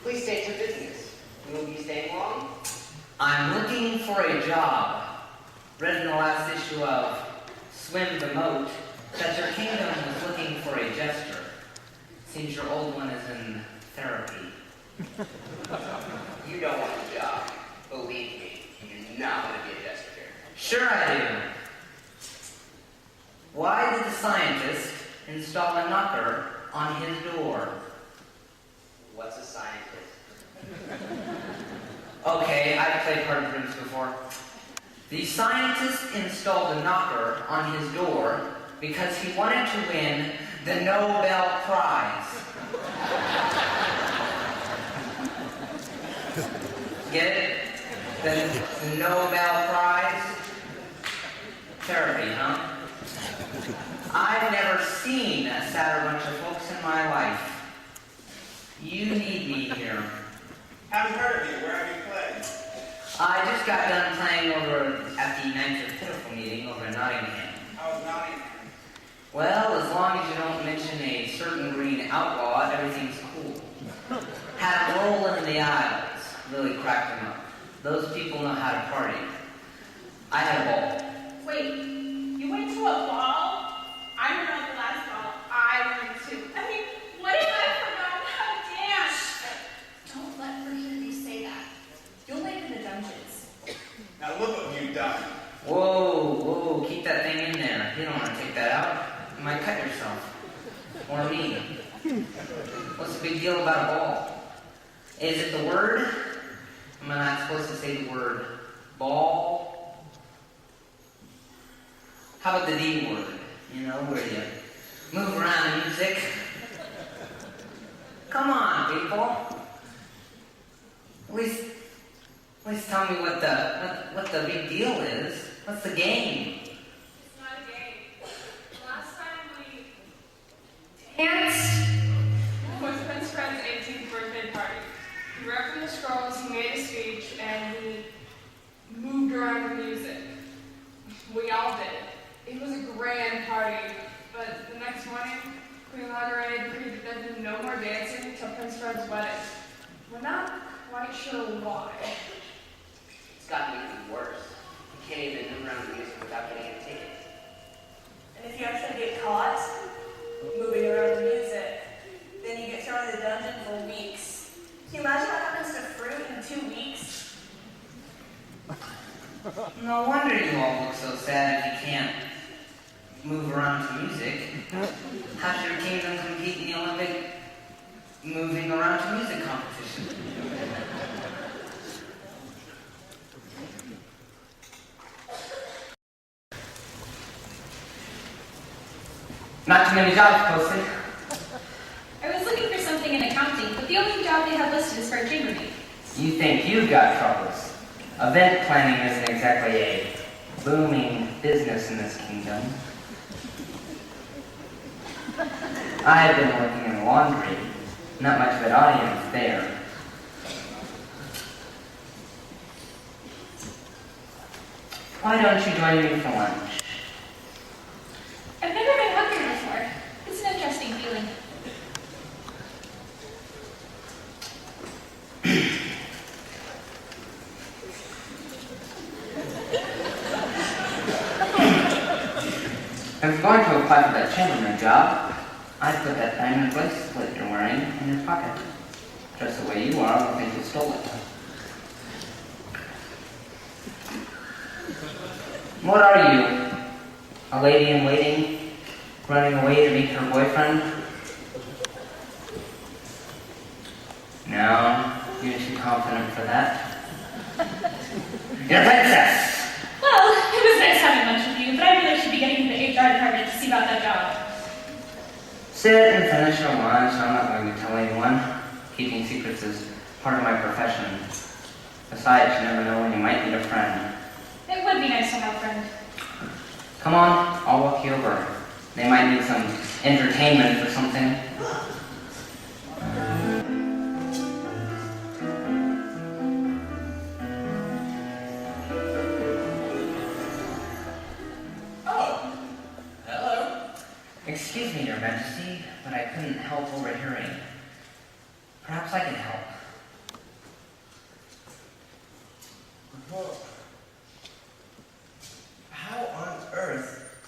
Please state your business. You will be staying long? I'm looking for a job. Read in the last issue of Swim the Moat that your kingdom was looking for a jester. Seems your old one is in therapy. You don't want a job. Believe me, you do not want to be a jester here. Sure I do. Why did the scientist install a knocker on his door? What's a scientist? Okay, I've played hard rooms before. The scientist installed a knocker on his door because he wanted to win the Nobel Prize. Get it? The Nobel Prize? Therapy, huh? I've never seen a sadder bunch of folks in my life. You need me here. Haven't heard of you. Where have you played? I just got done playing over at the Knights of Pitiful meeting over in Nottingham. How was Nottingham? Well, as long as you don't mention a certain green outlaw, everything's cool. Had them rolling in the aisles. Really cracked them up. Those people know how to party. I had a ball. Wait, you went to a ball? I remember the last ball I went to. I mean, what if I forgot how to dance? Don't let her hear you say that. You'll land in the dungeons. Now look what you've done. Whoa, keep that thing in there. You don't want to take that out. You might cut yourself. Or me. What's the big deal about a ball? Is it the word? Am I not supposed to say the word ball? How about the D word? You know, where you move around the music? Come on, people. At least tell me what the big deal is. What's the game? It's not a game. Last time we Dance? was Prince Fred's 18th birthday party. He read from the scrolls, he made a speech, and he moved around the music. We all did. It was a grand party, but the next morning, Queen Margaret agreed that there'd be no more dancing till Prince Fred's wedding. We're not quite sure why. It's gotten even worse. You can't even move around the music without getting a ticket. And if you actually get caught moving around the music, then you get thrown in the dungeon for weeks. Can you imagine what happens to fruit in 2 weeks? No wonder you all look so sad if you can't move around to music. How's your kingdom compete in the Olympic moving around to music competition? Not too many jobs posted. I was looking for something in accounting, but the only job they have listed is for a chambermaid. You think you've got troubles. Event planning isn't exactly a booming business in this kingdom. I've been working in laundry. Not much of an audience there. Why don't you join me for lunch? I've never been hungry before. It's an interesting feeling. I was going to apply for that chambermaid job. I put that diamond bracelet you're wearing in your pocket. Just the way you are, I think you stole it. What are you? A lady in waiting? Running away to meet her boyfriend? No, you're too confident for that. You're a princess! Well, it was nice having lunch with you, but I really should be getting to the HR department to see about that job. Sit and finish your lunch. I'm not going to tell anyone. Keeping secrets is part of my profession. Besides, you never know when you might need a friend. It would be nice to have a friend. Come on, I'll walk you over. They might need some entertainment or something. Oh, hello. Excuse me, Your Majesty, but I couldn't help overhearing. Perhaps I can help. Well, how on earth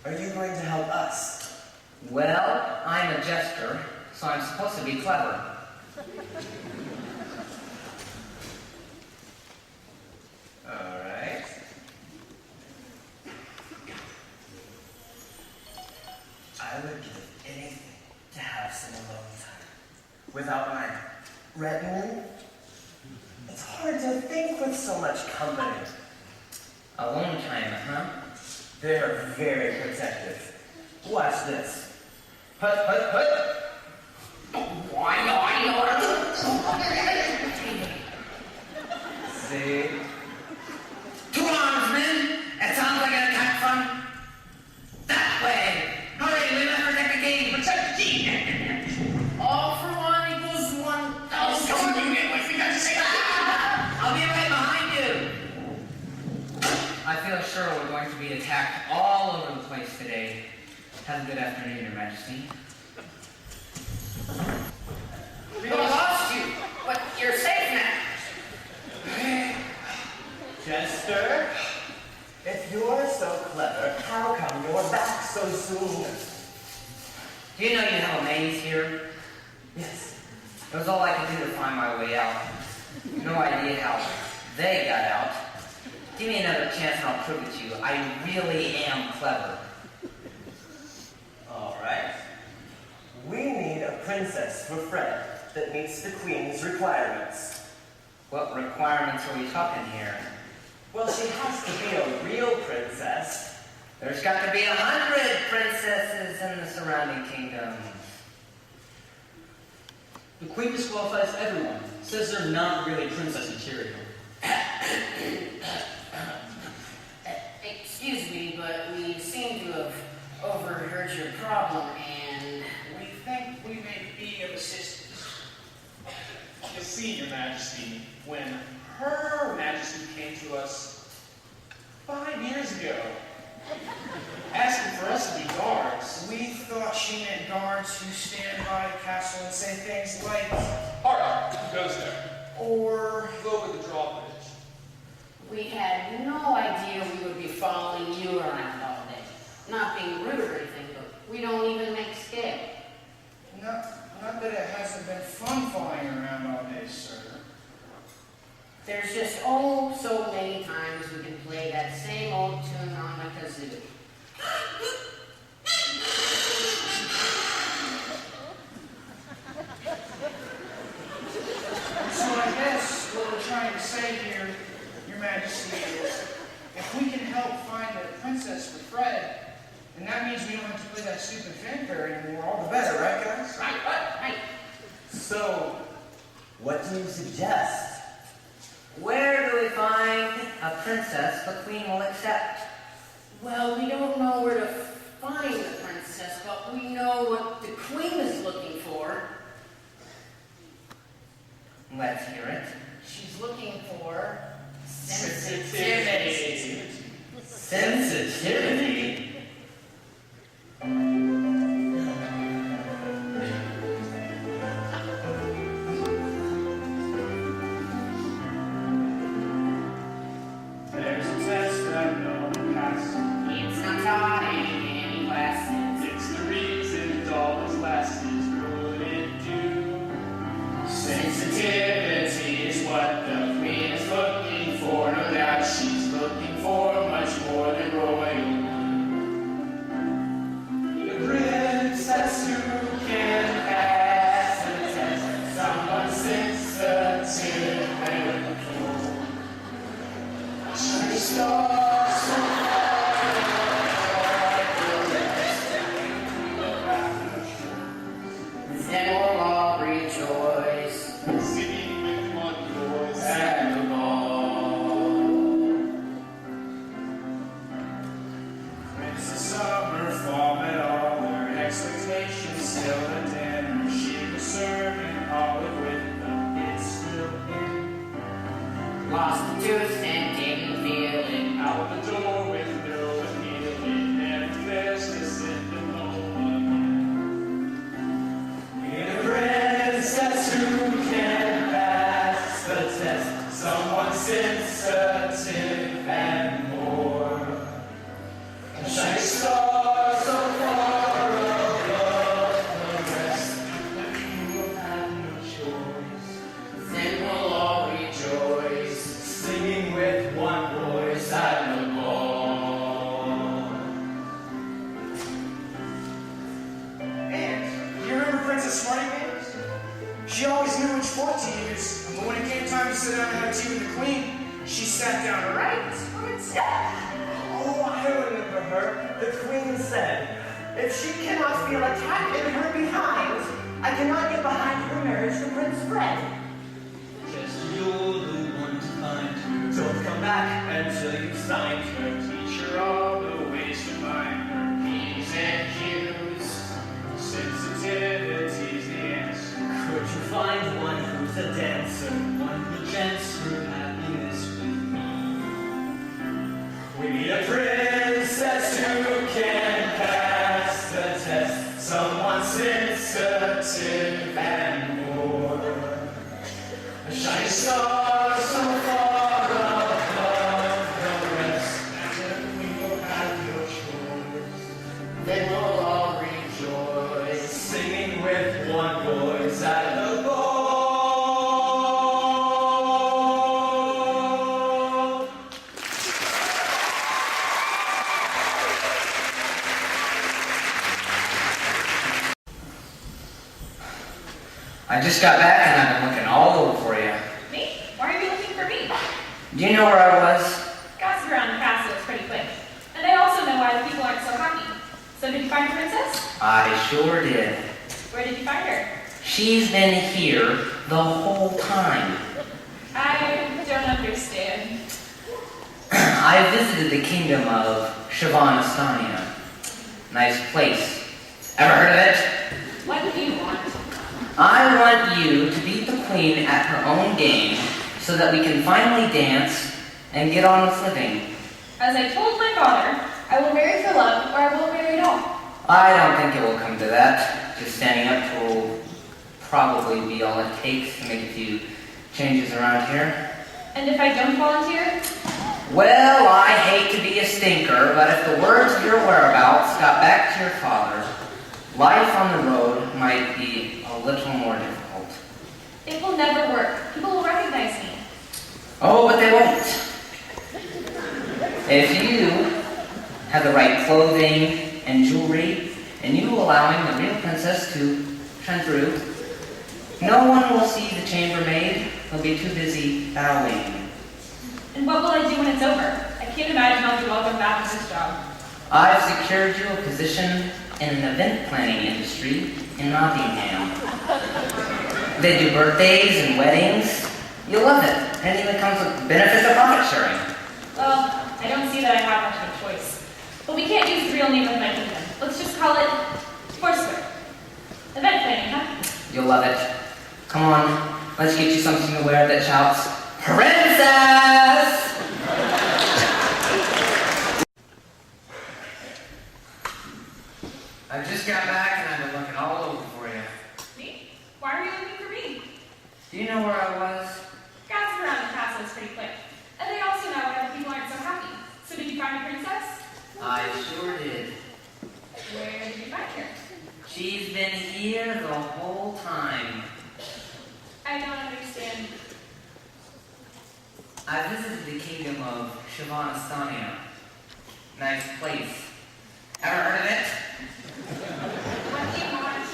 are you going to help us? Well, I'm a jester, so I'm supposed to be clever. All right. I would give anything to have some alone time. Without my retinue, it's hard to think with so much company. Alone time, huh? They're very protective. Watch this. Hut, hut, hut. See? Two arms, men! It sounds like an attack from that way! Hurry, we must protect the king! Protect the king! All for one equals 1,000. Come on, you get what we got to say! I'll be right behind you! I feel sure we're going to be attacked all over the place today. Have a good afternoon, Your Majesty. We lost you, but you're safe now. Jester, if you're so clever, how come you're back so soon? Do you know you have a maze here? Yes. It was all I could do to find my way out. No idea how they got out. Give me another chance and I'll prove it to you. I really am clever. All right. We need a princess for Fred that meets the Queen's requirements. What requirements are we talking here? Well, she has to be a real princess. There's got to be 100 princesses in the surrounding kingdoms. The Queen disqualifies everyone. Says they're not really princess material. Excuse me, but we seem to have overheard your problem, and We think we may be of assistance. You see, Your Majesty, when Her Majesty came to us 5 years ago, asking for us to be guards, we thought she meant guards who stand by the castle and say things like, "Hark, who goes there?" Or "Go over the drawbridge." we had no idea we would be following you around all day. Not being rude or anything, but we don't even make scale. Not that it hasn't been fun flying around all day, sir. There's just oh so many times we can play that same old tune on the kazoo. So I guess what we're trying to say here, Your Majesty, is if we can help find a princess for Fred, and that means we don't have to play that stupid fanfare anymore, all the better, right, guys? Right. So, what do you suggest? Where do we find a princess the Queen will accept? Well, we don't know where to find the princess, but we know what the Queen is looking for. Let's hear it. She's looking for Sensitivity. Sensitivity? There's a test that no one passed. It's not taught in any classes. It's the reason all those classes couldn't do. Sensitivity is what the Queen is looking for. No doubt she's looking for much more than royal. The princess who can pass the test. Someone sensitive and cool. Shiny stars so far Then we'll all rejoice. singing with one voice. At the ball. It's the summer, fall met all her expectations still at dinner. She was serving olive with the it's still in. Lost the tooth and didn't feel it. Out the door with no appealing, and there's this in the moment. Need a princess who can pass the test. Someone sensitive. She always knew which fork to use, but when it came time to sit down and have tea with the queen, she sat down right where it sat. Oh, I remember her. The queen said, if she cannot feel attacked in her behind, I cannot get behind her marriage to Prince Fred. Just you're the one to find. Don't come back until you've signed. Teach her all the ways to find her P's and Q's. Sensitivity's the answer. Could you find one who's a dancer? One who chants her happiness with me. We need a princess who can pass the test. Someone sensitive and more. A shining star so far above the rest. And we will have your choice. Then we'll all rejoice, singing with one voice at the ball. I just got back and I've been looking all over for you. Me? Why are you looking for me? Do you know where I was? Gossip around the castle is pretty quick. And I also know why the people aren't so happy. So did you find the princess? I sure did. Where did you find her? She's been here the whole time. I don't understand. I visited the kingdom of Shavanistan. Nice place. Ever heard of it? What do you want? I want you to beat the queen at her own game so that we can finally dance and get on with living. As I told my father, I will marry for love or I won't marry at all. I don't think it will come to that. Just standing up will probably be all it takes to make a few changes around here. And if I don't volunteer? Well, I hate to be a stinker, but if the words of your whereabouts got back to your father, life on the road might be a little more difficult. It will never work. People will recognize me. Oh, but they won't. If you have the right clothing and jewelry, and you allowing the real princess to shine through, no one will see the chambermaid. They'll be too busy bowing. And what will I do when it's over? I can't imagine I'll be welcome back to this job. I've secured you a position in an event planning industry in Nottingham. They do birthdays and weddings. You'll love it. And it even comes with benefits of profit sharing. Well, I don't see that I have much of a choice. But we can't use the real name of my kingdom. Let's just call it Foursquare. Event planning, huh? You'll love it. Come on, let's get you something to wear that shouts, Princess! I just got back and I've been looking all over for you. Me? Why are you looking for me? Do you know where I was? Gossip around the castle is pretty quick. And they also know why the people aren't so happy. So did you find a princess? I sure did. Where did you find her? She's been here the whole time. I don't understand. I visited the kingdom of Shavanistan. Nice place. Ever heard of it? What do you want?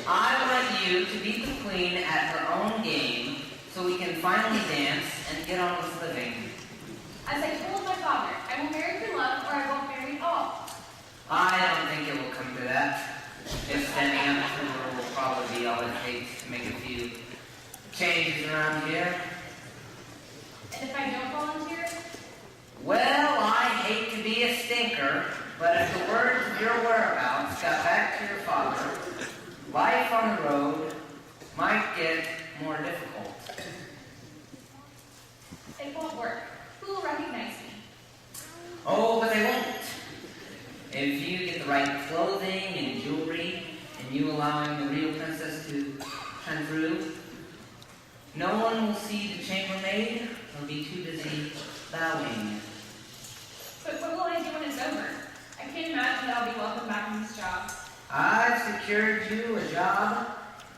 I want you to beat the queen at her own game so we can finally dance and get on with living. As I told my father, I will marry for love or I won't marry at all. I don't think it will come to that. Just standing up to her will probably be all it takes to make a few changes around here. And if I don't volunteer? Well, I hate to be a stinker, but if the words of your whereabouts got back to your father, life on the road might get more difficult. It won't work. Who will recognize me? Oh, but they won't. If you get the right clothing and jewelry, and you allowing the real princess to shine through, no one will see the chambermaid. They'll be too busy bowing. But what will I do when it's over? I can't imagine that I'll be welcome back in this job. I've secured you a job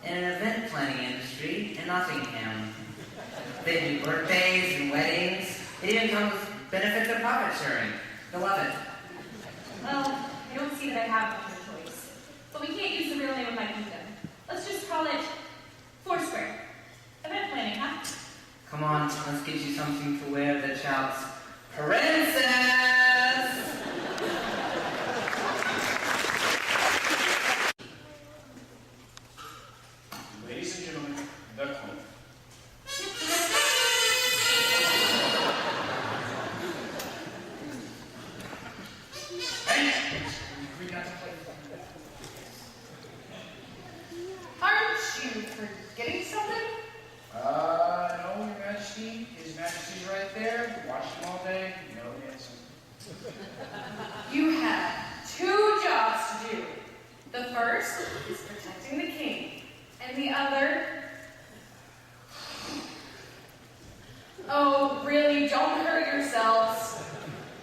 in an event planning industry in Nottingham. They do birthdays and weddings. It even comes with benefits of profit sharing. You'll love it. Well, I don't see that I have much of a choice. But we can't use the real name of my kingdom. Let's just call it Foursquare. Come on, let's get you something to wear that shouts, Princess! Ladies and gentlemen, the Queen. Hey! We got to play. Aren't you forgetting something? No, Your Majesty. His Majesty's right there. Watched him all day. No answer. You have 2 jobs to do. The first is protecting the king, and the other... Oh, really, don't hurt yourselves.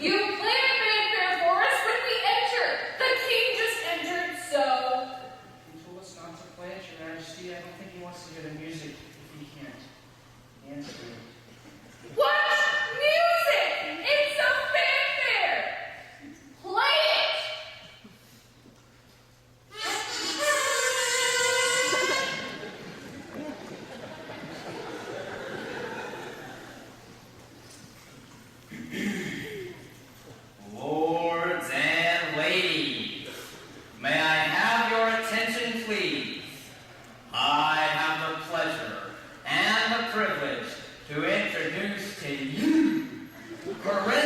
You planned fanfare for us when we entered. The king just entered, so... He told us not to play it, Your Majesty. I don't think he wants to hear the music if he can't answer it. What? Music! It's a fanfare! Play it! Lords and ladies, may I have your attention, please? I have the pleasure and the privilege to introduce to you Corinne